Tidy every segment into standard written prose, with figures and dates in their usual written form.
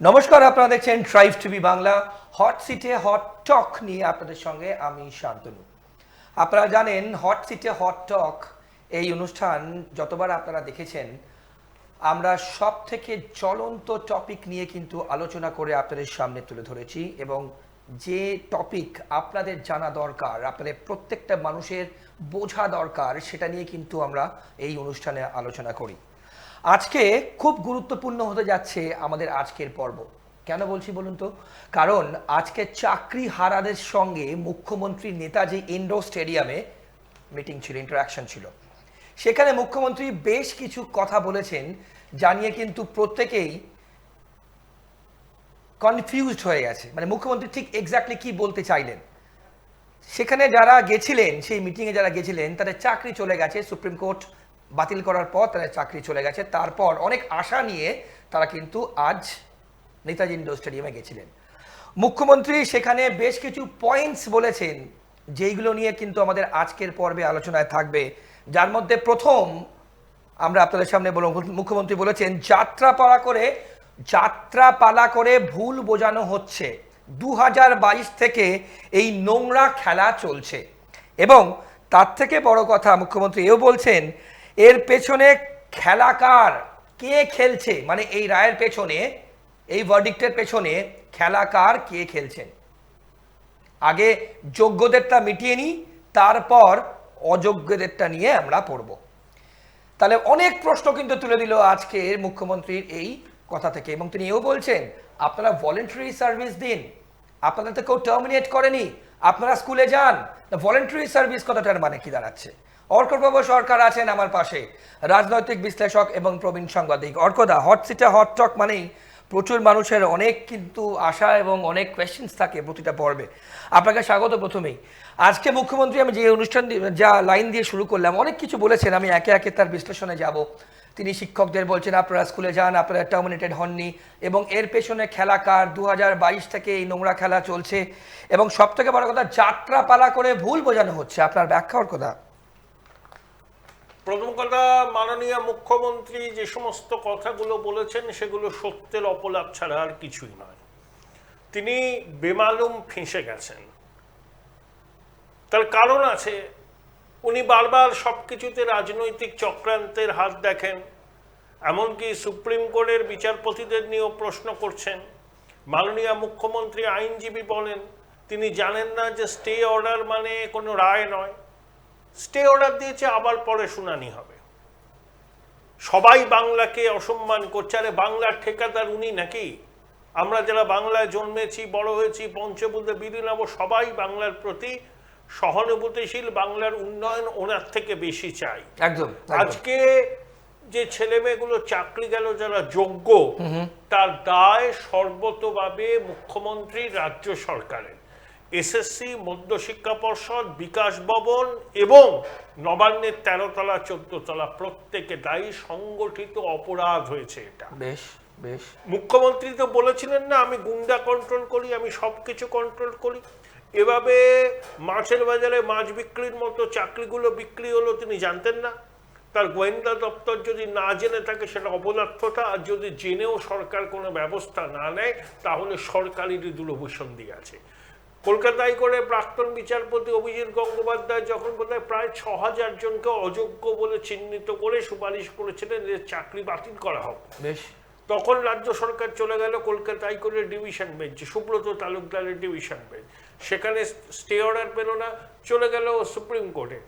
নমস্কার, আপনারা দেখছেন ট্রাইব টিভি বাংলা। হট সিটে হট টক নিয়ে আপনাদের সঙ্গে আমি শান্তনু। আপনারা জানেন হট সিটে হট টক এই অনুষ্ঠান যতবার আপনারা দেখেছেন, আমরা সব থেকে জ্বলন্ত টপিক নিয়ে কিন্তু আলোচনা করে আপনাদের সামনে তুলে ধরেছি, এবং যে টপিক আপনাদের জানা দরকার, আপনাদের প্রত্যেকটা মানুষের বোঝা দরকার, সেটা নিয়ে কিন্তু আমরা এই অনুষ্ঠানে আলোচনা করি। আজকে খুব গুরুত্বপূর্ণ হতে যাচ্ছে আমাদের আজকের পর্ব। কেন বলছি বলুন তো? কারণ আজকে চাকরি হারাদের সঙ্গে মুখ্যমন্ত্রী নেতাজি ইন্ডোর স্টেডিয়ামে মিটিং ছিল, ইন্টারাকশন ছিল। সেখানে মুখ্যমন্ত্রী বেশ কিছু কথা বলেছেন, জানিয়ে কিন্তু প্রত্যেকেই কনফিউজড হয়ে গেছে, মানে মুখ্যমন্ত্রী ঠিক এক্স্যাক্টলি কি বলতে চাইলেন। সেখানে যারা গেছিলেন, সেই মিটিংয়ে যারা গেছিলেন, তাদের চাকরি চলে গেছে। সুপ্রিম কোর্ট বাতিল করার পর তাদের চাকরি চলে গেছে। তারপর অনেক আশা নিয়ে তারা কিন্তু আজ নেতাজি ইন্ডোর স্টেডিয়ামে গেছিলেন। মুখ্যমন্ত্রী সেখানে বেশ কিছু পয়েন্টস বলেছেন, যেইগুলো নিয়ে কিন্তু আমাদের আজকের পর্বে আলোচনায় থাকবে। যার মধ্যে প্রথম আমরা আপনাদের সামনে বলব, মুখ্যমন্ত্রী বলেছেন যাত্রাপালা করে ভুল বোঝানো হচ্ছে। 2022 থেকে এই নোংরা খেলা চলছে, এবং তার থেকে বড় কথা মুখ্যমন্ত্রী এও বলছেন, এর পেছনে খেলাকার, কে খেলছে, মানে এই রায়ের পেছনে, এই ভার্ডিক্টের পেছনে খেলাকার কে খেলছেন। আগে যোগ্যদেরটা মিটিয়ে নিই, তারপর অযোগ্যদেরটা নিয়ে আমরা পড়ব। তাহলে অনেক প্রশ্ন কিন্তু তুলে দিল আজকের মুখ্যমন্ত্রীর এই কথা থেকে, এবং তিনি এও বলছেন আপনারা ভলেন্টারি সার্ভিস দিন, আপনাদের তো কেউ টার্মিনেট করেনি, আপনারা স্কুলে যান। ভলেন্টারি সার্ভিস কথাটার মানে কি দাঁড়াচ্ছে? অর্কপ্রভ সরকার আছেন আমার পাশে, রাজনৈতিক বিশ্লেষক এবং প্রবীণ সাংবাদিক। অর্কদা, হট সিটে হট টক মানেই প্রচুর মানুষের অনেক কিন্তু আশা এবং অনেক কোয়েশ্চেন্স থাকে প্রতিটা পর্বে। আপনাকে স্বাগত। প্রথমেই আজকে মুখ্যমন্ত্রী, আমি যে অনুষ্ঠান যা লাইন দিয়ে শুরু করলাম, অনেক কিছু বলেছেন, আমি একে একে তার বিশ্লেষণে যাব। তিনি শিক্ষকদের বলছেন আপনারা স্কুলে যান, আপনারা টার্মিনেটেড হননি, এবং এর পেছনে খেলাকার, 2022 থেকে এই নোংরা খেলা চলছে, এবং সব থেকে বড় কথা যাত্রাপালা করে ভুল বোঝানো হচ্ছে। আপনার ব্যাখ্যার কথা। প্রথম কথা, মাননীয় মুখ্যমন্ত্রী যে সমস্ত কথাগুলো বলেছেন সেগুলো সত্যের অপলাপ ছাড়া আর কিছুই নয়। তিনি বেমালুম ফেঁসে গেছেন। তার কারণ আছে, উনি বারবার সব কিছুতে রাজনৈতিক চক্রান্তের হাত দেখেন। এমনকি সুপ্রিম কোর্টের বিচারপতিদের নিয়েও প্রশ্ন করছেন। মাননীয় মুখ্যমন্ত্রী আইনজীবী বলেন তিনি জানেন না যে স্টে অর্ডার মানে কোনো রায় নয়। স্টে অর্ডার দিয়েছে, আবার পরে শুনানি হবে। সবাই বাংলাকে অসম্মান করছে। আরে বাংলার ঠিকাদার উনি নাকি? আমরা যারা বাংলায় জন্মেছি, বড় হয়েছি, পঞ্চভূতে বিলীন, সবাই বাংলার প্রতি সহানুভূতিশীল, বাংলার উন্নয়ন ওনার থেকে বেশি চাই। একদম। আজকে যে ছেলে মেয়েগুলো চাকরি গেল যারা যোগ্য, তার দায় সর্বতভাবে মুখ্যমন্ত্রী, রাজ্য সরকারের। এসএসসি, মধ্যশিক্ষা পর্ষদ, বিকাশ ভবন এবং নবান্নের 13 তলা 14 তলা প্রত্যেকে দায়ী। সংগঠিত অপরাধ হয়েছে এটা। বেশ বেশ। মুখ্যমন্ত্রী তো বলেছিলেন না আমি গুন্ডা কন্ট্রোল করি, আমি সবকিছু কন্ট্রোল করি। এভাবে মাছের বাজারে মাছ বিক্রির মতো চাকরিগুলো বিক্রি হলো, তিনি জানতেন না? তার গোয়েন্দা দপ্তর যদি না জেনে থাকে সেটা অপদার্থতা, আর যদি জেনেও সরকার কোনো ব্যবস্থা না নেয় তাহলে সরকারেরই দূরভিসন্ধি আছে। কলকাতায় করে প্রাক্তন বিচারপতি অভিজিৎ গঙ্গোপাধ্যায় যখন বোধহয় প্রায় 6000 জনকে অযোগ্য বলে চিহ্নিত করে সুপারিশ করেছিলেন যে চাকরি বাতিল করা হবে, তখন রাজ্য সরকার চলে গেল কলকাতা হাইকোর্টের ডিভিশন বেঞ্চ, সুব্রত তালুকদারের ডিভিশন বেঞ্চ। সেখানে স্টে অর্ডার পেল না, চলে গেল সুপ্রিম কোর্টে।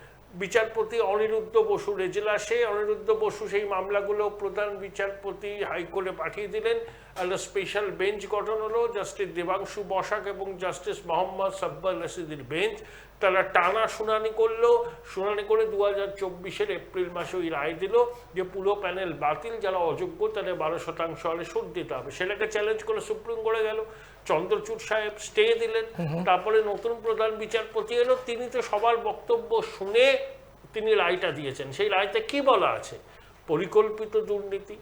বিচারপতি অনিরুদ্ধ বসুর এজলাসে অনিরুদ্ধ বসু সেই মামলাগুলো প্রধান বিচারপতি হাইকোর্টে পাঠিয়ে দিলেন। একটা স্পেশাল বেঞ্চ গঠন হলো, জাস্টিস দেবাংশু বসাক এবং জাস্টিস মোহাম্মদ সাব্বার রশিদের বেঞ্চ। তারা টানা শুনানি করলো। শুনানি করে 2024 এপ্রিল মাসে ওই রায় দিল যে পুরো প্যানেল বাতিল, যারা অযোগ্য তাদের 12% হলে সুদ দিতে হবে। সেটাকে চ্যালেঞ্জ করে সুপ্রিম কোর্টে গেল, চন্দ্রচূড় সাহেব স্টে দিলেন। তারপরে নতুন প্রধান বিচারপতি এলো, তিনি তো সবার বক্তব্য শুনে তিনি রায়টা দিয়েছেন। সেই রায়তে কি বলা আছে? পরিকল্পিত দুর্নীতি,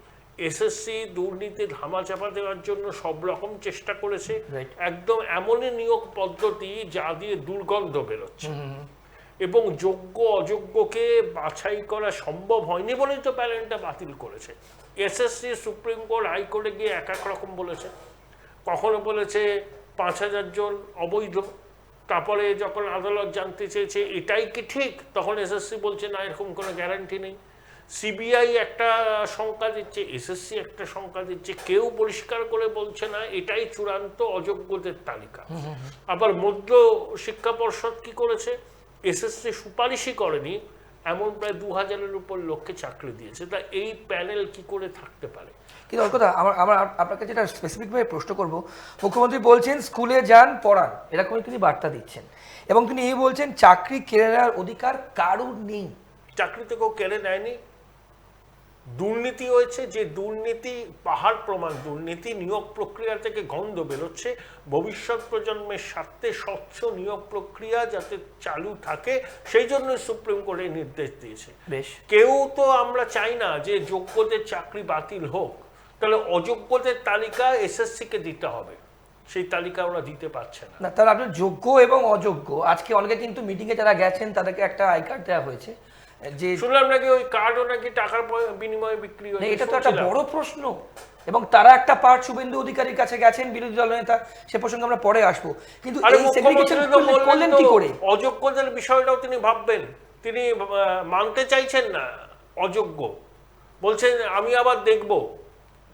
এসএসসি দুর্নীতি ধামাচাপা দেওয়ার জন্য সব রকম চেষ্টা করেছে। একদম এমনই নিয়োগ পদ্ধতি যা দিয়ে দুর্গন্ধ বেরোচ্ছে। এবং যোগ্য অযোগ্যকে বাছাই করা সম্ভব হয়নি বলেই তো প্যানেলটা বাতিল করেছে। এসএসসি সুপ্রিম কোর্ট হাইকোর্টে গিয়ে এক এক রকম বলেছে, কখনো বলেছে 5,000 জন অবৈধ, তারপরে যখন আদালত জানতে চেয়েছে এটাই কি ঠিক, তখন এসএসসি বলছে না, এরকম কোনো গ্যারান্টি নেই। সিবিআই একটা সংখ্যা দিচ্ছে, এসএসসি একটা সংখ্যা দিচ্ছে, কেউ পরিষ্কার করে বলছে না এটাই চূড়ান্ত অযোগ্যদের তালিকা। আবার মধ্য শিক্ষা পর্ষদ কি করেছে, এসএসসি সুপারিশই করেনি এমন প্রায় 2,000-এর উপর লোককে চাকরি দিয়েছে। তা এই প্যানেল কি করে থাকতে পারে? কিন্তু ওর কথা আমার আপনাকে যেটা স্পেসিফিকভাবে প্রশ্ন করব, মুখ্যমন্ত্রী বলছেন স্কুলে যান পড়ান, এরকমই তিনি বার্তা দিচ্ছেন, এবং তিনি এই বলছেন চাকরি কেড়ে নেওয়ার অধিকার কারুর নেই। চাকরি তো কেউ কেড়ে নেয়নি, দুর্নীতি হয়েছে, যে দুর্নীতি পাহাড় প্রমাণ দুর্নীতি, নিয়োগ প্রক্রিয়া থেকে গন্ধ বেরোচ্ছে। ভবিষ্যৎ প্রজন্মের স্বার্থে স্বচ্ছ নিয়োগ প্রক্রিয়া যাতে চালু থাকে সেই জন্য সুপ্রিম কোর্টে নির্দেশ দিয়েছে। বেশ, কেউ তো আমরা চাই না যে যোগ্যদের চাকরি বাতিল হোক, তাহলে অযোগ্যদের তালিকা এসএসসিকে দিতে হবে, সেই তালিকা ওরা দিতে পারছে না। না তাহলে আপনার যোগ্য এবং অযোগ্য, আজকে অনেকে কিন্তু মিটিংয়ে যারা গেছেন তাদেরকে একটা আই কার্ড দেওয়া হয়েছে, যে শুনলাম নাকি ওই কার্ডও নাকি টাকার বিনিময়ে বিক্রি হয়েছে। এটা তো একটা বড় প্রশ্ন, এবং তারা একটা পার্ট শুভেন্দু অধিকারীর কাছে গেছেন, বিরোধী দল নেতা, সে প্রসঙ্গে আমরা পরে আসবো। কিন্তু এই সেগ্রিগেশন করলেন কি করে? অযোগ্যদের বিষয়টাও তিনি ভাববেন, তিনি মানতে চাইছেন না অযোগ্য, বলছেন আমি আবার দেখব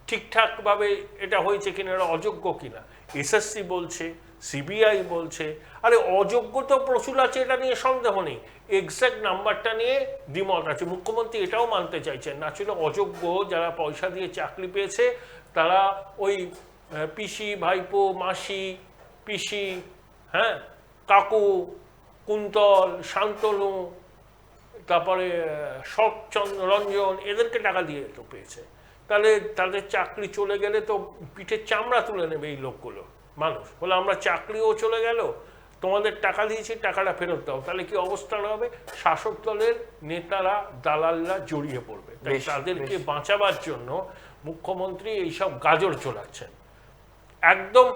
ঠিকঠাক ভাবে এটা হয়েছে কিনা, এটা অযোগ্য কিনা। এসএসসি বলছে, সিবিআই বলছে, আরে অযোগ্য তো প্রচুর আছে, এটা নিয়ে সন্দেহ নেই, এক্সাক্ট নাম্বারটা নিয়ে দ্বিমত আছে। মুখ্যমন্ত্রী এটাও মানতে চাইছেন না, ছিল অযোগ্য যারা পয়সা দিয়ে চাকরি পেয়েছে তারা ওই পিসি, ভাইপো, মাসি, পিসি, হ্যাঁ, কাকু, কুন্তল, শান্তনু, তারপরে শরৎচন্দ্র, রঞ্জন, এদেরকে টাকা দিয়ে তো পেয়েছে। তাহলে তাদের চাকরি চলে গেলে তো পিঠের চামড়া তুলে নেবে এই লোকগুলো। মানুষ বলে আমরা চাকরিও চলে গেল, তোমাদের টাকা দিয়েছি, টাকাটা ফেরত দাও। তাহলে কি অবস্থা হবে? শাসক দলের নেতারা, দালালরা জড়িয়ে পড়বে। তাই তাদেরকে বাঁচাবার জন্য মুখ্যমন্ত্রী এইসব গাজর চলাচ্ছেন। একদম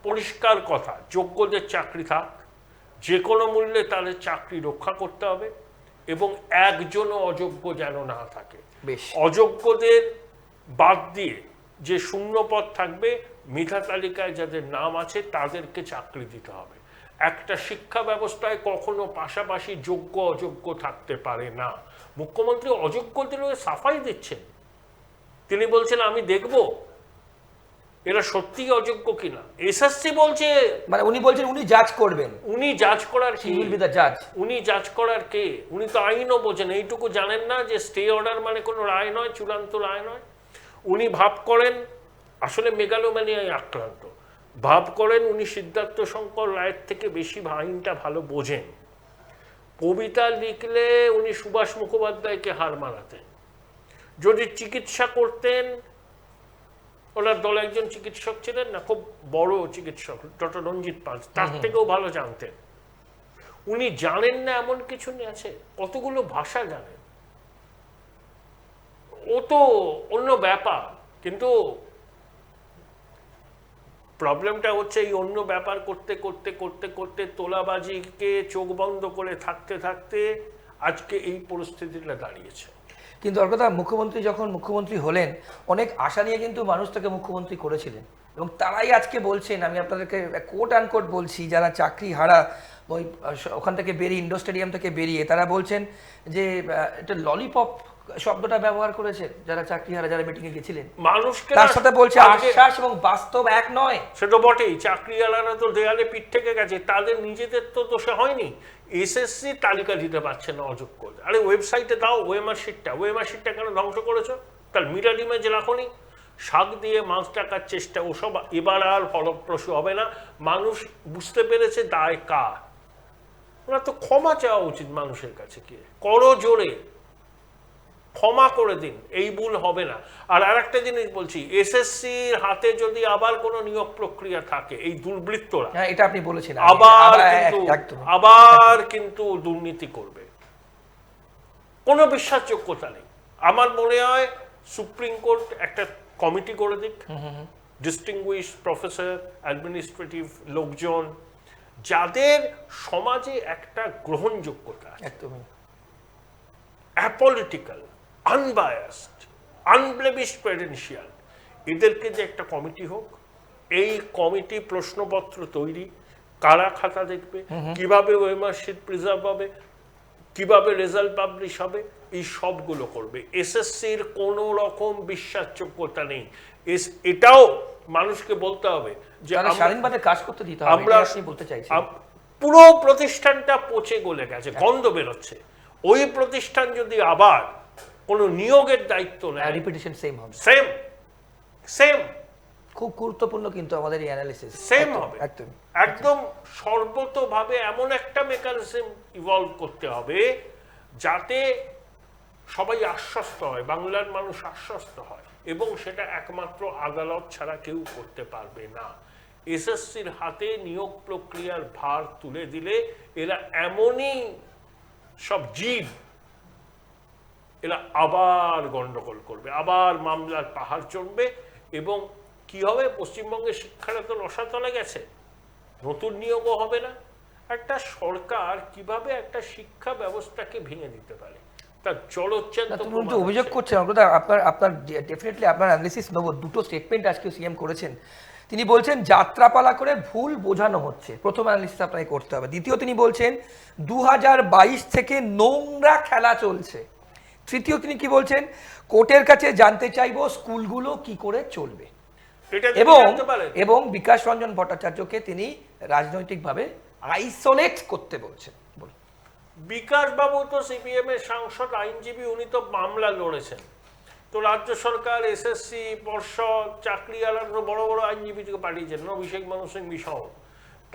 পরিষ্কার কথা, যোগ্যদের চাকরি থাক, যে কোনো মূল্যে তাদের চাকরি রক্ষা করতে হবে, এবং একজনও অযোগ্য যেন না থাকে। অযোগ্যদের বাদ দিয়ে যে শূন্য পদ থাকবে, মেধা তালিকায় যাদের নাম আছে তাদেরকে চাকরি দিতে হবে। একটা শিক্ষা ব্যবস্থায় কখনো পাশাপাশি যোগ্য অযোগ্য থাকতে পারে না। মুখ্যমন্ত্রী অযোগ্যদের সাফাই দিচ্ছেন, তিনি বলছেন আমি দেখব এরা সত্যিই অযোগ্য কিনা। এসএসসি বলছে, মানে উনি বলছেন উনি জাজ করবেন। উনি জাজ করার কি? জাজ উনি জাজ করার কে? উনি তো আইনও বোঝেন, এইটুকু জানেন না যে স্টে অর্ডার মানে কোনো রায় নয়, চূড়ান্ত রায় নয়। উনি ভাব করেন, আসলে মেগালোম্যানিয়ায় আক্রান্ত, ভাব করেন উনি সিদ্ধার্থ শঙ্কর রায়ের থেকে বেশি আইনটা ভালো বোঝেন। কবিতা লিখলে উনি সুভাষ মুখোপাধ্যায়কে হার মানাতেন, যদি চিকিৎসা করতেন, ওনার দলে একজন চিকিৎসক ছিলেন না, খুব বড় চিকিৎসক, ডক্টর রঞ্জিত পাল, তার থেকেও ভালো জানতেন। উনি জানেন না এমন কিছু আছে? কতগুলো ভাষা জানেন, ও তো অন্য ব্যাপার। কিন্তু প্রবলেমটা হচ্ছে এই অন্য ব্যাপার করতে করতে করতে করতে তোলাবাজিকে চোখ বন্ধ করে থাকতে থাকতে আজকে এই পরিস্থিতিটা দাঁড়িয়েছে। কিন্তু ওর কথা, মুখ্যমন্ত্রী যখন মুখ্যমন্ত্রী হলেন অনেক আশা নিয়ে কিন্তু মানুষ তাকে মুখ্যমন্ত্রী করেছিলেন, এবং তারাই আজকে বলছেন, আমি আপনাদেরকে কোট আনকোট বলছি, যারা চাকরি হারা ওই ওখান থেকে বেরিয়ে, ইন্ডোর স্টেডিয়াম থেকে বেরিয়ে, তারা বলছেন যে এটা ললিপপ শব্দটা ব্যবহার করেছেন যারা চাকরি হারা, যারা মিটিংয়ে গেছিলেন। মানুষকে তার সাথে বলছে আশ্বাস এবং বাস্তব এক নয়। সে তো বটেই, চাকরিওয়ালারা তো দেয়ালে পিঠ থেকে গেছে, তাদের নিজেদের তো দোষে হয়নি। এসএসসি তালিকা দিতে পারছে না অযোগ্য। আরে ওয়েবসাইটে দাও ওএমআর শিটটা কেন ধ্বংস করেছো? তার মিরার ইমেজ রাখোনি, শাক দিয়ে মাছ টাকার চেষ্টা, ওসব এবার আর ফলপ্রসূ হবে না। মানুষ বুঝতে পেরেছে দায় কার। ওরা তো ক্ষমা চাওয়া উচিত মানুষের কাছে, কি করো জোরে ক্ষমা করে দিন, এই ভুল হবে না। আর আরেকটা জিনিস বলছি, এসএসসির হাতে যদি আবার কোনো নিয়োগ প্রক্রিয়া থাকে, এই দুর্বৃত্তরা, হ্যাঁ এটা আপনি বলেছেন, আবার কিন্তু দুর্নীতি করবে, কোনো বিশ্বাসযোগ্যতা নেই। আমার মনে হয় সুপ্রিম কোর্ট একটা কমিটি করে দিক, ডিস্টিংগুইশ প্রফেসর, অ্যাডমিনিস্ট্রেটিভ লোকজন, যাদের সমাজে একটা গ্রহণযোগ্যতা আছে, একদমই অ্যাপলিটিক্যাল, আনবায়াসড, আনব্লেমিশড ক্রেডেনশিয়াল, এদেরকে যে একটা কমিটি হোক, এই কমিটি প্রশ্নপত্র তৈরি, কারা খাতা দেখবে, কিভাবে ওয়েমার্কশিট প্রিজার্ভ হবে, কিভাবে রেজাল্ট পাবলিশ হবে, এই সবগুলো করবে। এসএসসির কোনো রকম বিশ্বাসযোগ্যতা নেই। এটাও মানুষকে বলতে হবে যে স্বাধীনভাবে কাজ করতে দিতে হবে, আমরা আপনি বলতে চাইছেন। পুরো প্রতিষ্ঠানটা পচে গলে গেছে, গন্ধ বেরোচ্ছে। ওই প্রতিষ্ঠান যদি আবার কোনো নিয়োগের দায়িত্ব নেয়, রিপিটিশন সেম হবে, সেম খুব গুরুত্বপূর্ণ কিন্তু আমাদের এই অ্যানালিসিস সেম হবে। একদম একদম সর্বতোভাবে এমন একটা মেকানিজম ইভলভ করতে হবে যাতে সবাই আশ্বস্ত হয়, বাংলার মানুষ আশ্বস্ত হয়, এবং সেটা একমাত্র আদালত ছাড়া কেউ করতে পারবে না। এসএসসির হাতে নিয়োগ প্রক্রিয়ার ভার তুলে দিলে এরা এমনই সব জীব, এরা আবার গন্ডগোল করবে, আবার মামলার পাহাড় চড়বে, এবং কি হবে, পশ্চিমবঙ্গের শিক্ষাটা তো রসাতলে গেছে, নতুন নিয়োগও হবে না। একটা সরকার কিভাবে একটা শিক্ষা ব্যবস্থাকে ভেঙে দিতে পারে, তার জলচ্ছান্ত তুমি তো অভিযোগ করছেন আপনার ডেফিনেটলি আপনার অ্যানালিসিস নেব। দুটো স্টেটমেন্ট আজকে সিএম করেছেন। তিনি বলছেন যাত্রাপালা করে ভুল বোঝানো হচ্ছে, প্রথম অ্যানালিসিস আপনাকে করতে হবে। দ্বিতীয়, তিনি বলছেন 2022 থেকে নোংরা খেলা চলছে। তৃতীয়, তিনি কি বলছেন, কোর্টের কাছে জানতে চাইবো স্কুলগুলো কি করে চলবে, এবং বিকাশ রঞ্জন ভট্টাচার্যকে তিনি রাজনৈতিকভাবে আইসোলেট করতে বলছেন। বিকাশ বাবু তো সিপিএম এর সাংসদ, আইনজীবী, উনি তো মামলা লড়েছেন। তো রাজ্য সরকার, এসএসসি, পর্ষদ, চাকরিওয়ালারা বড় বড় আইনজীবীকে পাঠিয়েছেন, অভিষেক মানু সিংভি সহ।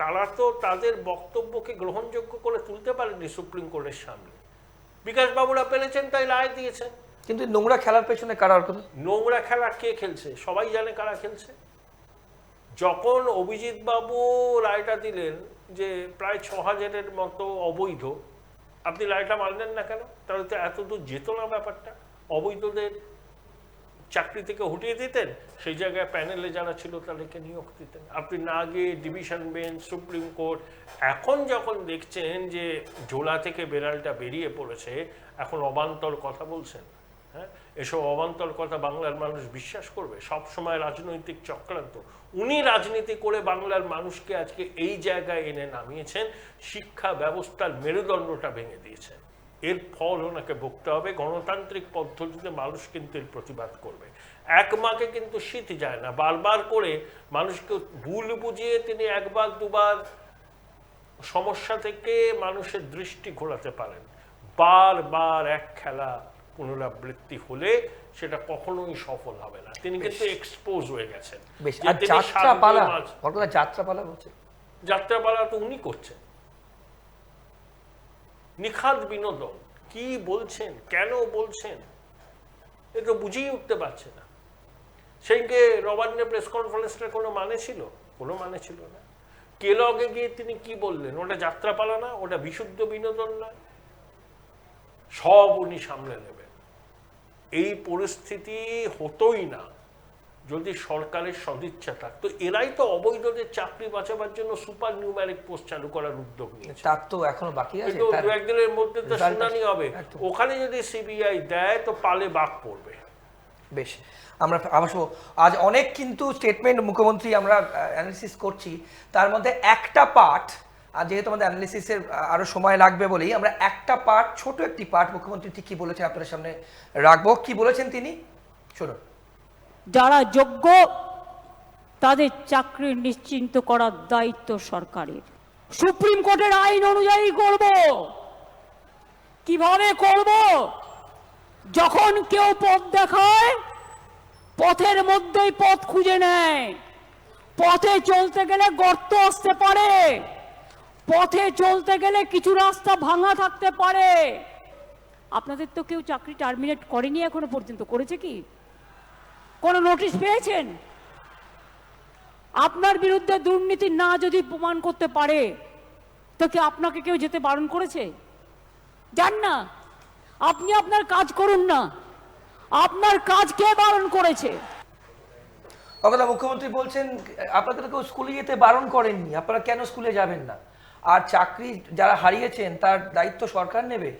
তারা তো তাদের বক্তব্যকে গ্রহণযোগ্য করে তুলতে পারেনি সুপ্রিম কোর্টের সামনে। বিকাশ বাবুরা পেরেছেন, তাই রায় দিয়েছেন। কিন্তু নোংরা খেলার পেছনে কারা অর্থ? নোংরা খেলা কে খেলছে? সবাই জানে কারা খেলছে। যখন অভিজিৎ বাবু রায়টা দিলেন যে প্রায় 6000-এর মতো অবৈধ, আপনি রায়টা মানলেন না কেন? তাহলে তো এত দূর যেত না ব্যাপারটা। অবৈধদের চাকরি থেকে হটিয়ে দিতেন, সেই জায়গায় প্যানেলে যারা ছিল তাদেরকে নিয়োগ দিতেন। আপনি না গিয়ে ডিভিশন বেঞ্চ, সুপ্রিম কোর্ট, এখন যখন দেখছেন যে ঝোলা থেকে বেড়ালটা বেরিয়ে পড়েছে, এখন অবান্তর কথা বলছেন। হ্যাঁ, এসব অবান্তর কথা বাংলার মানুষ বিশ্বাস করবে? সব সময় রাজনৈতিক চক্রান্ত। উনি রাজনীতি করে বাংলার মানুষকে আজকে এই জায়গায় এনে নামিয়েছেন, শিক্ষা ব্যবস্থার মেরুদণ্ডটা ভেঙে দিয়েছেন। এর ফল ওনাকে ভুগতে হবে। গণতান্ত্রিক পদ্ধতিতে মানুষ কিন্তু এর প্রতিবাদ করবে। এক মাকে কিন্তু শীত যায় না, বারবার করে মানুষকে ভুল বুঝিয়ে তিনি একবার দুবার সমস্যা থেকে মানুষের দৃষ্টি ঘোরাতে পারেন। বারবার এক খেলা পুনরাবৃত্তি হলে সেটা কখনোই সফল হবে না। তিনি কিন্তু এক্সপোজ হয়ে গেছেন। যাত্রাপালা তো উনি করছেন, নিখাদ বিনোদন। কি বলছেন, কেন বলছেন, এ তো বুঝেই উঠতে পারছে না। সেইকে নবান্নে প্রেস কনফারেন্সটা কোনো মানে ছিল? কোনো মানে ছিল না। কেলগে গিয়ে তিনি কি বললেন? ওটা যাত্রাপালা না, ওটা বিশুদ্ধ বিনোদন নয়, সব উনি সামলে নেবেন। এই পরিস্থিতি হতোই না যদি সরকারের সদিচ্ছা থাকতো। এরাই তো অবৈধদের চাকরি বাঁচাবার জন্য সুপার নিউমেরিক পোস্ট চালু করার উদ্যোগ নিয়েছে। তার তো এখনো বাকি আছে, কিন্তু দু একদিনের মধ্যে তো শুনানি হবে। ওখানে যদি সিবিআই দেয় তো পালে বাঘ পড়বে। বেশ, আমরা অবশ্য আজ অনেক কিন্তু স্টেটমেন্ট মুখ্যমন্ত্রী আমরা অ্যানালিসিস করছি, তার মধ্যে একটা পার্ট, আর যেহেতু আমাদের অ্যানালিসিসের আরো সময় লাগবে বলেই আমরা একটা পার্ট, ছোট একটি পার্ট মুখ্যমন্ত্রী ঠিক কি বলেছেন আপনাদের সামনে রাখবো। কি বলেছেন তিনি শুনুন। যারা যোগ্য তাদের চাকরি নিশ্চিন্ত করার দায়িত্ব সরকারের। সুপ্রিম কোর্টের আইন অনুযায়ী করব। কিভাবে করব? যখন কেউ পথ দেখায়, পথের মধ্যেই পথ খুঁজে নেয়। পথে চলতে গেলে গর্ত আসতে পারে, পথে চলতে গেলে কিছু রাস্তা ভাঙা থাকতে পারে। আপনাদের তো কেউ চাকরি টার্মিনেট করেনি এখনো পর্যন্ত, করেছে কি? কোনো নোটিশ পেয়েছেন? আপনার বিরুদ্ধে দুর্নীতি না যদি প্রমাণ করতে পারে তো কি আপনাকে কেউ যেতে বারণ করেছে? যান না, আপনি আপনার কাজ করুন না। আপনার কাজ কে বারণ করেছে? মুখ্যমন্ত্রী বলছেন আপনাদের কেউ স্কুলে যেতে বারণ করেননি, আপনারা কেন স্কুলে যাবেন না? আর চাকরি যারা হারিয়েছেন তার দায়িত্ব সরকার নেবে।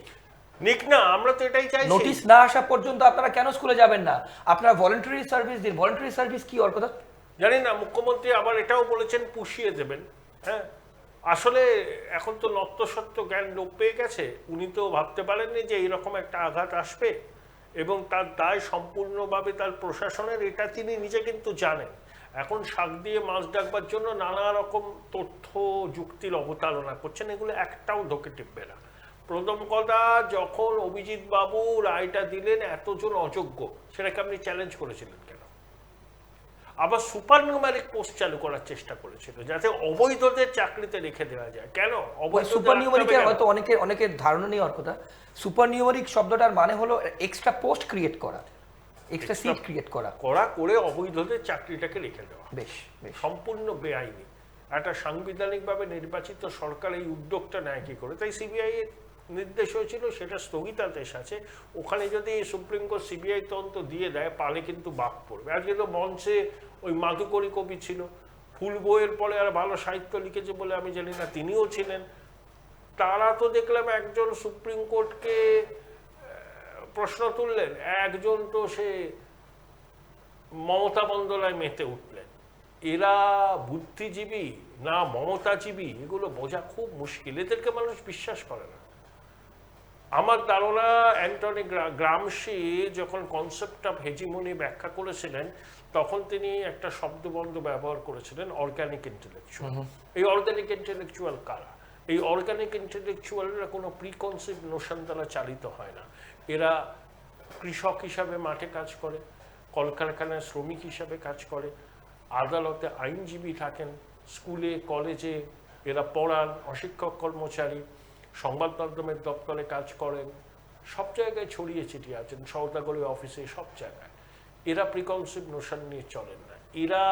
নিক না, আমরা তো এটাই চাইছি। নোটিশ না আসা পর্যন্ত আপনারা কেন স্কুলে যাবেন না? আপনারা ভলেন্টারি সার্ভিস দিন। ভলেন্টারি সার্ভিস কি অর্কদা? জানি না, মুখ্যমন্ত্রী আবার এটাও বলেছেন পুষিয়ে দেবেন। হ্যাঁ, আসলে এখন তো নত্যসত্য জ্ঞান লোপ পেয়ে গেছে। উনি তো ভাবতে পারেননি যে এইরকম একটা আঘাত আসবে এবং তার দায় সম্পূর্ণভাবে তার প্রশাসনের, এটা তিনি নিজে কিন্তু জানেন। এখন শাক দিয়ে মাছ ডাকবার জন্য নানা রকম তথ্য যুক্তির অবতারণা করছেন, এগুলো একটাও ধোকে টিপবে না। প্রথম কথা, যখন অভিজিৎ বাবু রায়টা দিলেন এতজন অযোগ্য, সেটাকে আপনি চ্যালেঞ্জ করেছিলেন কেন? আবার সুপার নিউমারিক পোস্ট চালু করার চেষ্টা করেছিল যাতে অবৈধদের চাকরিতে রেখে দেওয়া যায়। কেন সুপার নিউমারিকের হয়তো অনেকের ধারণা নেই অর্কদা। সুপার নিউমারিক শব্দটার মানে হলো এক্সট্রা পোস্ট ক্রিয়েট করা, এক্সট্রা সিট ক্রিয়েট করা করে অবৈধদের চাকরিটাকে রেখে দেওয়া। বেশ বেশ সম্পূর্ণ বেআইনি। একটা সাংবিধানিকভাবে নির্বাচিত সরকার এই উদ্যোগটা নেয় কি করে? তাই সিবিআই এর নির্দেশ হয়েছিল, সেটা স্থগিতাদেশ আছে। ওখানে যদি সুপ্রিম কোর্ট সিবিআই তদন্ত দিয়ে দেয়, পালে কিন্তু বাদ পড়বে। আজকে তো মঞ্চে ওই মাধুকরী কবি ছিল, ফুল বইয়ের পরে আর ভালো সাহিত্য লিখেছে বলে আমি জানি না, তিনিও ছিলেন। তারা তো দেখলাম একজন সুপ্রিম কোর্টকে প্রশ্ন তুললেন, একজন তো সে মমতা বন্দ্যোপাধ্যায় মেতে উঠলেন। এরা বুদ্ধিজীবী না মমতাজীবী, এগুলো বোঝা খুব মুশকিল। এদেরকে মানুষ বিশ্বাস করে না। আমার ধারণা অ্যান্টনি গ্রামশি যখন কনসেপ্ট অফ হেজিমনি ব্যাখ্যা করেছিলেন, তখন তিনি একটা শব্দবন্ধ ব্যবহার করেছিলেন, অর্গানিক ইন্টেলেকচুয়াল। এই অর্গানিক ইন্টেলেকচুয়াল কারা? এই অর্গানিক ইন্টেলেকচুয়ালরা কোনো প্রিকনসিভ নোশন দ্বারা চালিত হয় না। এরা কৃষক হিসাবে মাঠে কাজ করে, কলকারখানায় শ্রমিক হিসাবে কাজ করে, আদালতে আইনজীবী থাকেন, স্কুলে কলেজে এরা পড়ান, অশিক্ষক কর্মচারী, সংবাদ মাধ্যমের দপ্তরে কাজ করেন, সব জায়গায় ছড়িয়ে ছিটিয়ে আছেন, সওদাগরি অফিসে, সব জায়গায়। এরা প্রিকনসিভ নোশন নিয়ে চলেন না। এরা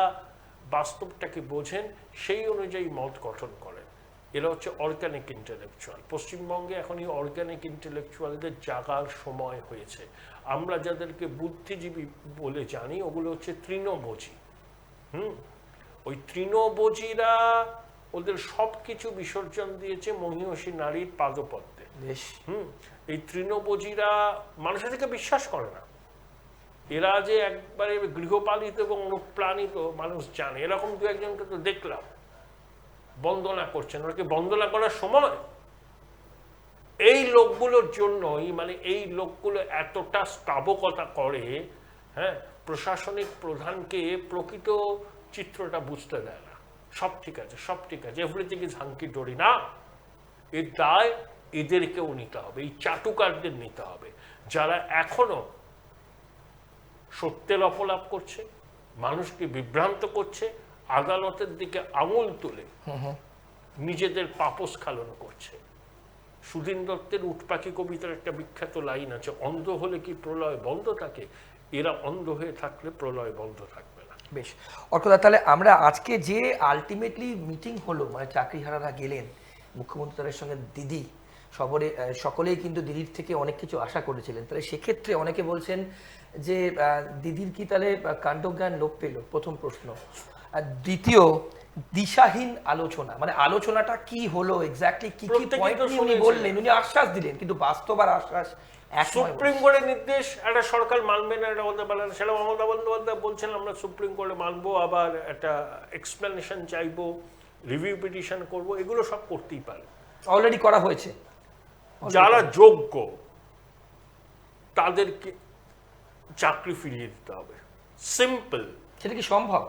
বাস্তবটাকে বোঝেন, সেই অনুযায়ী মত গঠন করেন। এরা হচ্ছে অর্গানিক ইন্টেলেকচুয়াল। পশ্চিমবঙ্গে এখন এই অর্গানিক ইন্টেলেকচুয়ালদের জাগার সময় হয়েছে। আমরা যাদেরকে বুদ্ধিজীবী বলে জানি, ওগুলো হচ্ছে তৃণভোজী। ওই তৃণভোজীরা ওদের সব কিছু বিসর্জন দিয়েছে মহিষী নারীর পাদপদ্মে। এই তৃণভোজীরা মানুষের থেকে বিশ্বাস করে না। এরা যে একবারে গৃহপালিত এবং অনুপ্রাণিত মানুষ জানে। এরকম দু একজনকে তো দেখলাম বন্দনা করছেন। ওরা কি বন্দনা করার সময়? এই লোকগুলোর জন্যই, মানে এই লোকগুলো এতটা স্তাবকতা করে, হ্যাঁ, প্রশাসনিক প্রধানকে প্রকৃত চিত্রটা বুঝতে দেয় না। সব ঠিক আছে, সব ঠিক আছে, এভরিথিং ইজ হাঙ্কি ডোরি। না, এর দায় এদেরকেও নিতে হবে, এই চাটুকারদের নিতে হবে, যারা এখনো সত্যের অপলাপ করছে, মানুষকে বিভ্রান্ত করছে, আদালতের দিকে আঙুল তুলে নিজেদের পাপস্খলন করছে। সুধীন দত্তের উটপাখি কবিতার একটা বিখ্যাত লাইন আছে, অন্ধ হলে কি প্রলয় বন্ধ থাকে? এরা অন্ধ হয়ে থাকলে প্রলয় বন্ধ থাকবে না। বেশ অর্কদা, তাহলে আমরা আজকে যে আলটিমেটলি মিটিং হলো, মানে চাকরিহারারা গেলেন মুখ্যমন্ত্রীর সঙ্গে, দিদি সকলেই কিন্তু দিদির থেকে অনেক কিছু আশা করেছিলেন। তাহলে সেক্ষেত্রে অনেকে বলছেন যে দিদির কি তাহলে কাণ্ডজ্ঞান লোপ পেল? প্রথম প্রশ্ন। আর দ্বিতীয়, দিশাহীন আলোচনা, মানে আলোচনাটা কি হলো এক্স্যাক্টলি, কি কি পয়েন্ট উনি বললেন? উনি আশ্বাস দিলেন, কিন্তু বাস্তব আর আশ্বাস সুপ্রিম কোর্টের নির্দেশ একটা সরকার মানবে না, এটা বলতে পারে না। সেটা মমতা বন্দ্যোপাধ্যায় বলছেন আমরা সুপ্রিম কোর্টে মানবো, আবার একটা এক্সপ্লেনেশন চাইবো, রিভিউ পিটিশন করবো, এগুলো সব করতেই পারে। অলরেডি করা হয়েছে। যারা যোগ্য তাদেরকে চাকরি ফিরিয়ে দিতে হবে, সিম্পল। সেটা কি সম্ভব?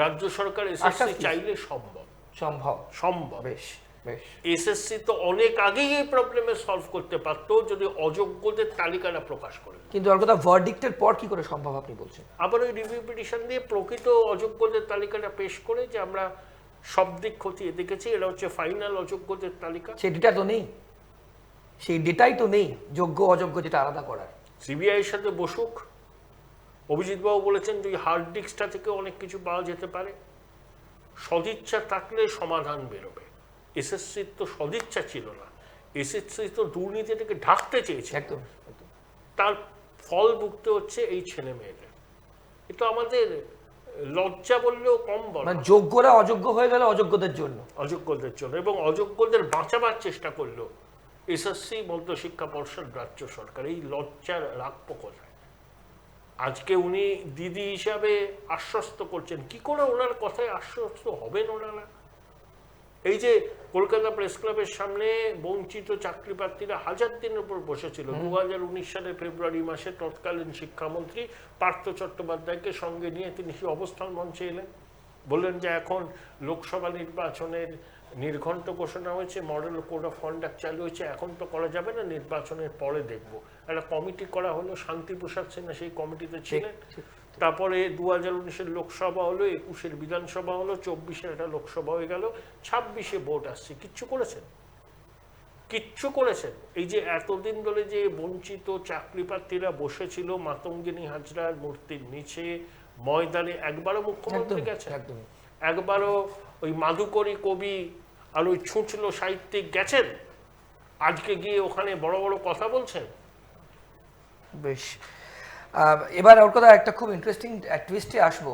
রাজ্য সরকার এসএসসি চাইলে সম্ভব। সম্ভব সম্ভব। বেশ বেশ। এসএসসি তো অনেক আগেই এই প্রবলেমে সলভ করতে পারতো যদি অযোগ্যদের তালিকাটা প্রকাশ করে। কিন্তু আর কথা, ভার্ডিক্টের পর কি করে সম্ভব আপনি বলছেন? আবার ওই রিভিউ পিটিশন দিয়ে প্রকৃত অযোগ্যদের তালিকাটা পেশ করে যে আমরা সব দিক খতিয়ে দেখেছি, এটা হচ্ছে ফাইনাল অযোগ্যদের তালিকা। সেই ডেটা তো নেই, সেই ডেটাই তো নেই যোগ্য অযোগ্য যেটা আলাদা করার। সিবিআই এর সাথে বসুক। অভিজিৎবাবু বলেছেন যে হার্ড ডিস্কটা থেকে অনেক কিছু পাওয়া যেতে পারে। সদিচ্ছা থাকলে সমাধান বেরোবে। এসএসসির তো সদিচ্ছা ছিল না, এসএসসি তো দুর্নীতিটাকে ঢাকতে চেয়েছে। একদম। তার ফল ভুগতে হচ্ছে এই ছেলে মেয়েদের। এটা আমাদের লজ্জা বললেও কম বলা, মানে যোগ্যরা অযোগ্য হয়ে গেল অযোগ্যদের জন্য, অযোগ্যদের জন্য, এবং অযোগ্যদের বাঁচাবার চেষ্টা করলো এসএসসি মধ্যশিক্ষা পর্ষদ রাজ্য সরকার। এই লজ্জার রাখবো কোথায়? আজকে উনি দিদি হিসাবে আশ্বস্ত করছেন, কি করে ওনার কথায় আশ্বস্ত হবেন ওনারা? এই যে কলকাতা প্রেস ক্লাবের সামনে বঞ্চিত চাকরি প্রার্থীরা হাজার দিনের উপর বসেছিল 2019 সালের ফেব্রুয়ারি মাসে তৎকালীন শিক্ষামন্ত্রী পার্থ চট্টোপাধ্যায়কে সঙ্গে নিয়ে তিনি সেই অবস্থান মঞ্চে এলেন, বললেন যে এখন লোকসভা নির্বাচনের নির্ঘণ্ট ঘোষণা হয়েছে, মডেল কোড অফ কন্ডাক্ট চালু হয়েছে, এখন তো করা যাবে না, নির্বাচনের পরে দেখব। একটা কমিটি করা হলো, শান্তিপ্রসাদ সিনহা সেই কমিটিতে ছিলেন। তারপরে 2019-এর লোকসভা হলো, 21-এর বিধানসভা হলো, 24-এর একটা লোকসভা হয়ে গেল, 26-এ ভোট আসছে। কিচ্ছু করেছেন? কিচ্ছু করেছেন? এই যে এতদিন ধরে যে বঞ্চিত চাকরি প্রার্থীরা বসেছিল মাতঙ্গিনী হাজরার মূর্তির নিচে ময়দানে, একবারও মুখ্যমন্ত্রী গেছেন? একবারও ওই মাধুকরী কবি আর ওই ছুঁচলো সাহিত্যিক গেছেন? আজকে গিয়ে ওখানে বড় বড় কথা বলছেন। বেশ, এবার ওর কথা একটা খুব ইন্টারেস্টিং টুইস্টে আসবো।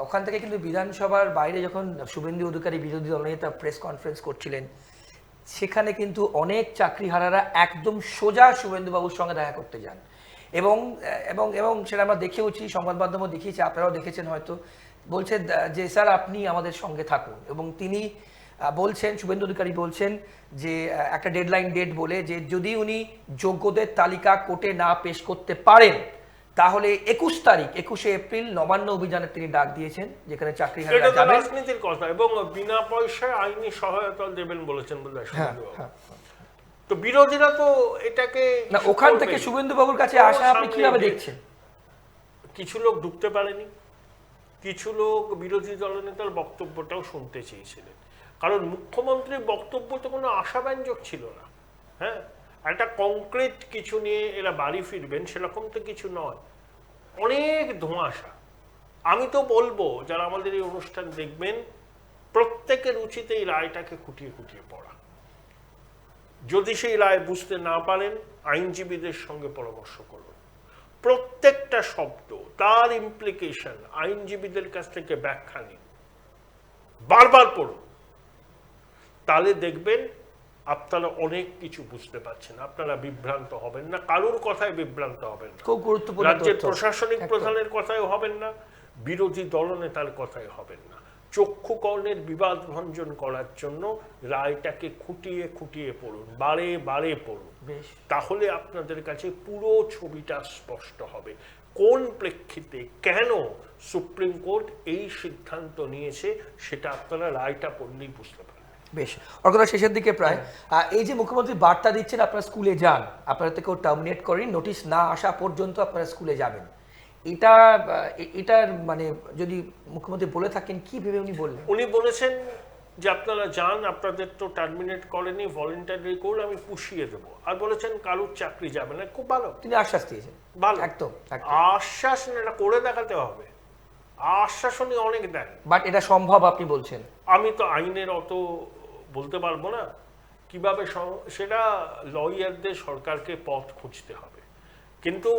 ওখান থেকে কিন্তু বিধানসভার বাইরে যখন শুভেন্দু অধিকারী বিরোধী দলনেতা প্রেস কনফারেন্স করছিলেন, সেখানে কিন্তু অনেক চাকরিহারারা একদম সোজা শুভেন্দুবাবুর সঙ্গে দেখা করতে যান, এবং এবং এবং সেটা আমরা দেখেওছি, সংবাদ মাধ্যমে দেখিয়েছি, আপনারাও দেখেছেন হয়তো। বলছে যে স্যার আপনি আমাদের সঙ্গে থাকুন, এবং তিনি বলছেন, শুভেন্দু অধিকারী বলছেন যে একটা ডেডলাইন ডেট বলে, যে যদি উনি যোগ্যদের তালিকা কোর্টে না পেশ করতে পারেন তাহলে 21 এপ্রিল নবান্ন অভিযানের তিনি ডাক দিয়েছেন, যেখানে চাকরিহারারা যাবেন। রাজনীতির কথা, এবং বিনা পয়সায় আইনি সহায়তা দেবেন বলেছেন বোধহয়। তো বিরোধীরা তো এটাকে না, ওখান থেকে শুভেন্দু বাবুর কাছে আসা আপনি কিভাবে দেখছেন? কিছু লোক ঢুকতে পারেনি, কিছু লোক বিরোধী দলনেতার বক্তব্যটাও শুনতে চেয়েছিলেন, কারণ মুখ্যমন্ত্রীর বক্তব্য তো কোনো আশাব্যঞ্জক ছিল না। হ্যাঁ, একটা কংক্রিট কিছু নিয়ে এরা বাড়ি ফিরবেন সেরকম তো কিছু নয়, অনেক ধোঁয়াশা। আমি তো বলবো যারা আমাদের এই অনুষ্ঠান দেখবেন, প্রত্যেকের উচিত এই রায়টাকে খুঁটিয়ে খুঁটিয়ে পড়া। যদি সেই রায় বুঝতে না পারেন, আইনজীবীদের সঙ্গে পরামর্শ করুন। প্রত্যেকটা শব্দ, তার ইমপ্লিকেশন আইনজীবীদের কাছ থেকে ব্যাখ্যা নিন, বারবার পড়ুন, তাহলে দেখবেন আপনারা অনেক কিছু বুঝতে পারছেন, আপনারা বিভ্রান্ত হবেন না, কারোর কথায় বিভ্রান্ত হবেন না, খুব গুরুত্বপূর্ণ রাজ্যের প্রশাসনিক প্রধানের কথায় হবেন না, বিরোধী দলনেতার কথায় হবেন না। চক্ষু কর্ণের বিবাদ ভঞ্জন করার জন্য রায়টাকে খুঁটিয়ে খুঁটিয়ে পড়ুন, বারে বারে পড়ুন, তাহলে আপনাদের কাছে পুরো ছবিটা স্পষ্ট হবে। কোন প্রেক্ষিতে কেন সুপ্রিম কোর্ট এই সিদ্ধান্ত নিয়েছে সেটা আপনারা রায়টা পড়লেই বুঝতে পারবেন। বেশ, ওর কথা শেষের দিকে প্রায়। এই যে মুখ্যমন্ত্রী বার্তা দিচ্ছেন আপনারা স্কুলে যান, আপনারা তো কেউ টার্মিনেট করেন, নোটিশ না আসা পর্যন্ত আপনারা স্কুলে যাবেন, এটার মানে যদি মুখ্যমন্ত্রী বলে থাকেন কি ভেবে উনি বললেন? উনি বলেছেন যে আপনারা যান, আপনাদের তো টার্মিনেট করেনি, ভলেন্টারি করুন, আমি পুষিয়ে দেবো। আর বলেছেন কারুর চাকরি যাবে না। খুব ভালো, তিনি আশ্বাস দিয়েছেন। ভালো, একদম আশ্বাস না, এটা করে দেখাতে হবে। আশ্বাস উনি অনেক দেন, বাট এটা সম্ভব আপনি বলছেন? আমি তো আইনের অত বলতে পারবো না কিভাবে, সেটা লয়ারদের সরকারকে পথ খুঁজতে হবে। কিন্তু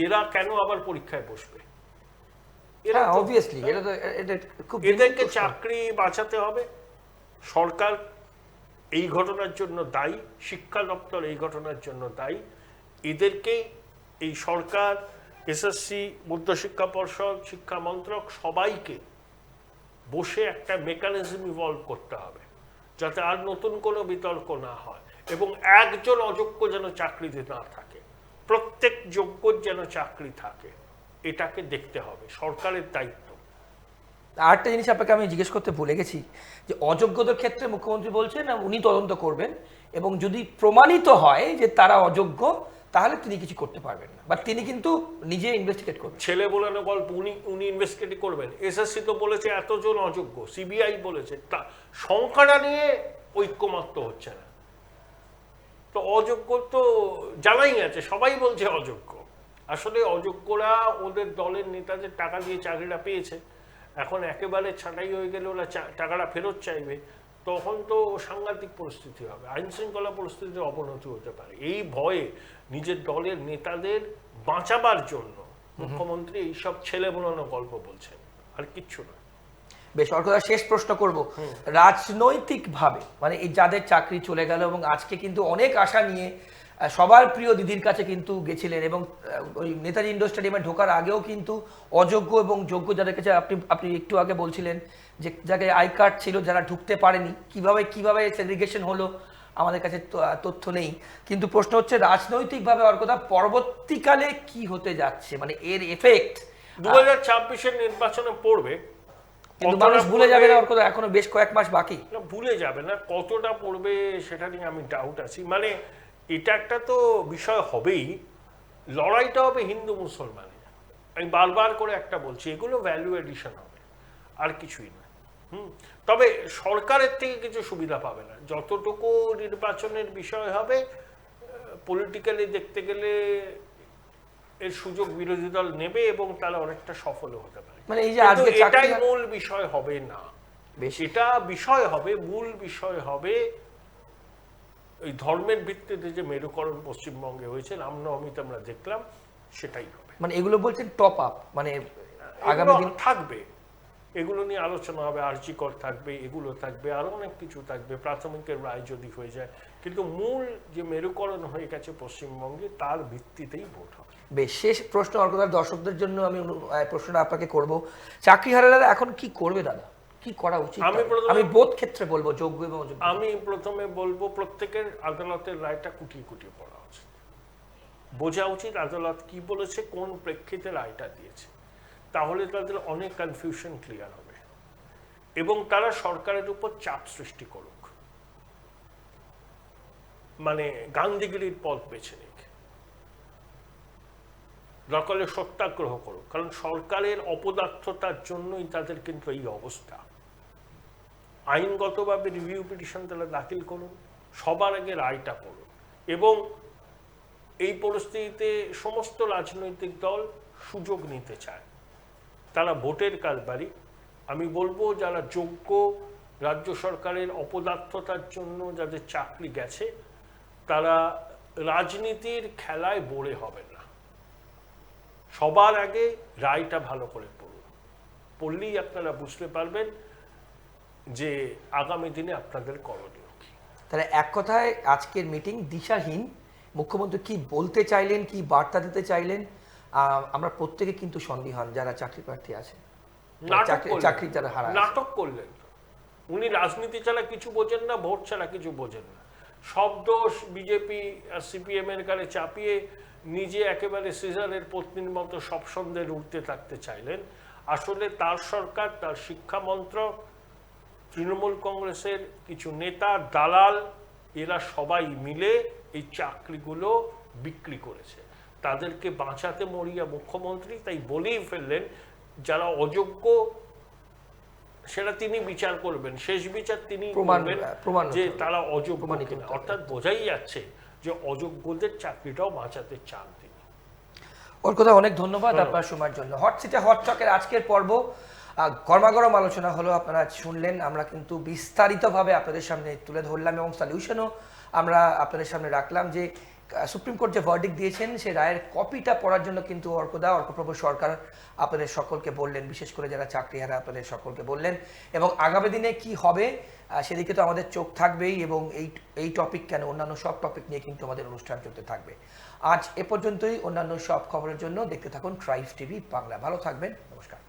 এরা কেন আবার পরীক্ষায় বসবে? এদেরকে চাকরি বাঁচাতে হবে। সরকার এই ঘটনার জন্য দায়ী, শিক্ষা দপ্তর এই ঘটনার জন্য দায়ী। এদেরকে এই সরকার, এসএসসি, মধ্যশিক্ষা পর্ষদ, শিক্ষা মন্ত্রক সবাইকে বসে একটা মেকানিজম ইভলভ করতে হবে যাতে আর নতুন কোনো বিতর্ক না হয়, এবং একজন অযোগ্য যেন চাকরিতে না থাকে, প্রত্যেক যোগ্যর যেন চাকরি থাকে, এটাকে দেখতে হবে, সরকারের দায়িত্ব। আরেকটা জিনিস আপনাকে আমি জিজ্ঞেস করতে ভুলে গেছি, যে অযোগ্যদের ক্ষেত্রে মুখ্যমন্ত্রী বলছেন উনি তদন্ত করবেন, এবং যদি প্রমাণিত হয় যে তারা অযোগ্য তাহলে তিনি কিছু করতে পারবেন না, বা তিনি কিন্তু নিজে ইনভেস্টিগেট করবেন। ছেলে বলানো গল্প, উনি ইনভেস্টিগেট করবেন। এসএসসি তো বলেছে এতজন অযোগ্য, সিবিআই বলেছে, তা সংখ্যাটা নিয়ে ঐক্যমত্য হচ্ছে না। তো অযোগ্য তো জানাই আছে, সবাই বলছে অযোগ্য। আসলে অযোগ্যরা ওদের দলের নেতাদের টাকা দিয়ে চাকরিটা পেয়েছে, এখন একেবারে ছাঁটাই হয়ে গেলে ওরা টাকাটা ফেরত চাইবে, তখন তো সাংঘাতিক পরিস্থিতি হবে, আইন শৃঙ্খলা পরিস্থিতির অবনতি হতে পারে। এই ভয়ে নিজের দলের নেতাদের বাঁচাবার জন্য মুখ্যমন্ত্রী এইসব ছেলে বোনানো গল্প বলছেন। আর কিচ্ছু না। বেশ, অর্কদা শেষ প্রশ্ন করব, রাজনৈতিকভাবে মানে এই যাদের চাকরি চলে গেল এবং আজকে কিন্তু অনেক আশা নিয়ে সবার প্রিয় দিদির কাছে কিন্তু গেছিলেন এবং ওই নেতাজি ইন্ডোর স্টেডিয়ামে ঢোকার আগেও কিন্তু অযোগ্য এবং যোগ্য যাদের কাছে আপনি একটু আগে বলছিলেন যে যাকে আই কার্ড ছিল যারা ঢুকতে পারেনি, কিভাবে সেগ্রিগেশন হলো আমাদের কাছে তথ্য নেই। কিন্তু প্রশ্ন হচ্ছে রাজনৈতিকভাবে অর্কদা পরবর্তীকালে কি হতে যাচ্ছে, মানে এর এফেক্ট 2026-এর নির্বাচনে পড়বে, কিন্তু মানুষ ভুলে যাবে না অর্কদা, এখনো বেশ কয়েক মাস বাকি। না, ভুলে যাবে না, কতটা পড়বে সেটা নিয়ে আমি ডাউট আছি। মানে এটা একটা তো বিষয় হবেই, লড়াইটা হবে হিন্দু মুসলমানের। আমি বারবার করে একটা বলছি, এগুলো ভ্যালু এডিশন হবে, আর কিছুই না। তবে সরকারের থেকে কিছু সুবিধা পাবে না। যতটুকু নির্বাচনের বিষয় হবে, পলিটিক্যালি দেখতে গেলে এর সুযোগ বিরোধী দল নেবে এবং তারা অনেকটা সফলও হতে পারে। মানে এই যে আজকে এটাই মূল বিষয় হবে না, এটা বিষয় হবে, মূল বিষয় হবে এই ধর্মের ভিত্তিতে যে মেরুকরণ পশ্চিমবঙ্গে হয়েছে, রামনবমীতে আমরা দেখলাম, সেটাই হবে। মানে এগুলো বলছেন টপ আপ, মানে আগামী দিন থাকবে, এগুলো নিয়ে আলোচনা হবে, আর্জিকর থাকবে, এগুলো থাকবে, আরো অনেক কিছু থাকবে, প্রাথমিকের রায় যদি হয়ে যায়। কিন্তু মূল যে মেরুকরণ হয়ে গেছে পশ্চিমবঙ্গে, তার ভিত্তিতেই ভোট হবে। বেশ, শেষ প্রশ্ন অর্কদার দর্শকদের জন্য আমি প্রশ্নটা আপনাকে করব, চাকরিহারারা এখন কি করবে দাদা, কি করা উচিত? আমি বোধ ক্ষেত্রে বলবো, যোগ্য এবং অযোগ্য। আমি প্রথমে বলবো প্রত্যেকের আদালতের রায়টা কুটিয়ে কুটিয়ে পড়া উচিত, বোঝা উচিত আদালত কি বলেছে, কোন প্রেক্ষিতে রায়টা দিয়েছে। তাহলে তাদের অনেক কনফিউশন ক্লিয়ার হবে এবং তারা সরকারের উপর চাপ সৃষ্টি করুক, মানে গান্ধীগিরির পথ বেছে নিক, দরকারে সত্যাগ্রহ করুক। কারণ সরকারের অপদার্থতার জন্যই তাদের কিন্তু এই অবস্থা। আইনগতভাবে রিভিউ পিটিশন তারা দাখিল করুন, সবার আগে রায়টা পড়ুন। এবং এই পরিস্থিতিতে সমস্ত রাজনৈতিক দল সুযোগ নিতে চায়, তারা ভোটের কারবারি। আমি বলবো যারা যোগ্য, রাজ্য সরকারের অপদার্থতার জন্য যাদের চাকরি গেছে, তারা রাজনীতির খেলায় বোরে হবেন না। সবার আগে রায়টা ভালো করে পড়ুন, পড়লেই আপনারা বুঝতে পারবেন যে আগামী দিনে আপনাদের করণীয় কি। তাহলে এক কথায় আজকের মিটিং দিশাহীন। মুখ্যমন্ত্রী কি বলতে চাইলেন, কি বার্তা দিতে চাইলেন, আমরা প্রত্যেকে কিন্তু সন্দিহান যারা চাকরি প্রার্থী আছে, চাকরি যারা হারা। নাটক করলেন উনি, রাজনীতি ছাড়া কিছু বোঝেন না, ভোট ছাড়া কিছু বোঝেন না। সব দোষ বিজেপি আর সিপিএম এর গায়ে চাপিয়ে নিজে একেবারে সিজারের পত্নীর মতো সব সন্দেহে উঠতে থাকতে চাইলেন। আসলে তার সরকার, তার শিক্ষা মন্ত্রক, তৃণমূল কংগ্রেসের কিছু নেতা, দালাল, এরা সবাই মিলে এই চাকরিগুলো বিক্রি করেছে। তাদেরকে বাঁচাতে মরিয়া মুখ্যমন্ত্রী তাই বলেই ফেললেন যারা অযোগ্য সেটা তিনি বিচার করবেন, শেষ বিচার তিনি করবেন যে তারা অযোগ্য কিনা। অর্থাৎ বোঝাই যাচ্ছে যে অযোগ্যদের চাকরিটাও বাঁচাতে চান তিনি। ওর কথা অনেক ধন্যবাদ আপনার সময়ের জন্য। হট সিটে হট টকের আজকের পর্ব গরমাগরম আলোচনা হলো, আপনারা শুনলেন। আমরা কিন্তু বিস্তারিতভাবে আপনাদের সামনে তুলে ধরলাম এবং সলিউশনও আমরা আপনাদের সামনে রাখলাম যে সুপ্রিম কোর্ট যে ভার্ডিক্ট দিয়েছেন সে রায়ের কপিটা পড়ার জন্য কিন্তু অর্কপ্রভু সরকার আপনাদের সকলকে বললেন, বিশেষ করে যারা চাকরিহারা আপনাদের সকলকে বললেন। এবং আগামী দিনে কি হবে সেদিকে তো আমাদের চোখ থাকবেই, এবং এই টপিক কেন অন্যান্য সব টপিক নিয়ে কিন্তু আমাদের অনুষ্ঠান চলতে থাকবে। আজ এ পর্যন্তই। অন্যান্য সব খবরের জন্য দেখতে থাকুন ট্রাইবস টিভি বাংলা। ভালো থাকবেন, নমস্কার।